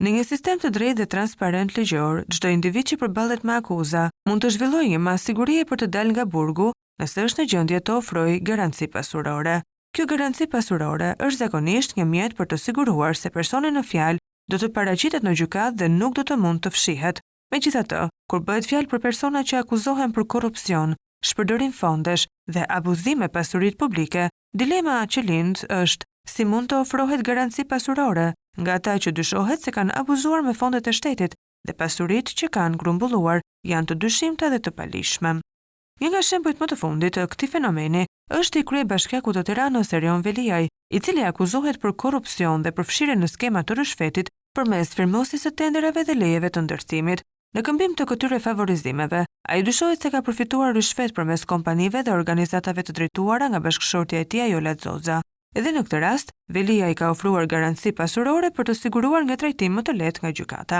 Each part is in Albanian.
Në një sistem të drejtë dhe transparent ligjor, çdo individ që përballet me akuza mund të zhvillojë një masë sigurie për të dalë nga burgu nëse është në gjendje të ofrojë garanci pasurore. Kjo garanci pasurore është zakonisht një mjet për të siguruar se personi në fjalë do të paraqitet në gjykatë dhe nuk do të mund të fshihet. Megjithatë, kur bëhet fjalë për persona që akuzohen për korrupsion, shpërdorim fondesh dhe abuzim me pasuritë publike, dilema që lind është si mund të ofrohet garanci pasurore nga ata që dyshohet se kanë abuzuar me fondet e shtetit dhe pasuritë që kanë grumbulluar janë të dyshimta dhe të palishme. Një nga shembujt më të fundit të këtij fenomeni është i kryebashkiakut të Tiranës Erion Veliaj, i cili akuzohet për korrupsion dhe përfshirje në skema të rishfetit përmes firmosjes së tenderave dhe lejeve të ndërtimit. Në këmbim të këtyre favorizimeve, ai dyshohet se ka përfituar rishfet përmes kompanive dhe organizatave të drejtuara nga bashkëshortja e tij Ajola Xoza. Edhe në këtë rast, Velia i ka ofruar garanci pasurore për të siguruar nga trajtim më të lehtë nga gjykata.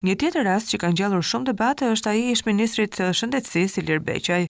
Një tjetër rast që ka ngjallur shumë debate është ai i ish-ministrit të shëndetësisë Ilir Beqaj.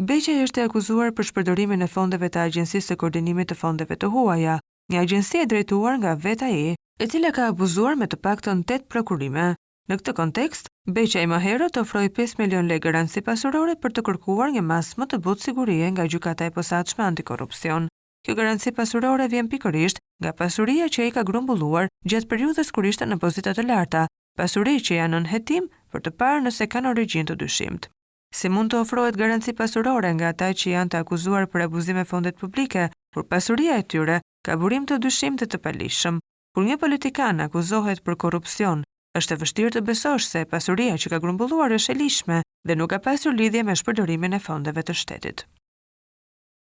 Beqaj është akuzuar për shpërdorimin e fondeve të Agjencisë së Koordinimit të Fondeve të Huaja, një agjenci e drejtuar nga vetë ai, e cila ka abuzuar me të paktën 8 prokurime. Në këtë kontekst, Beqaj më herët ofroi 5 milion lekë garanci pasurore për të kërkuar një masë më të butë sigurie nga gjykata e posaçme antikorrupsion. Kjo garanci pasurore vjen pikërisht nga pasuria që ai ka grumbulluar gjatë periudhës kur ishte në pozita të larta, pasuri që janë në hetim për të parë nëse kanë origjinë të dyshimt. Si mund të ofrohet garanci pasurore nga ata që janë të akuzuar për abuzim me fondet publike, kur pasuria e tyre ka burim të dyshimtë të palishëm? Kur një politikan akuzohet për korrupsion, është e vështirë të besosh se pasuria që ka grumbulluar është e lishme dhe nuk ka pasur lidhje me shpërdorimin e fondeve të shtetit.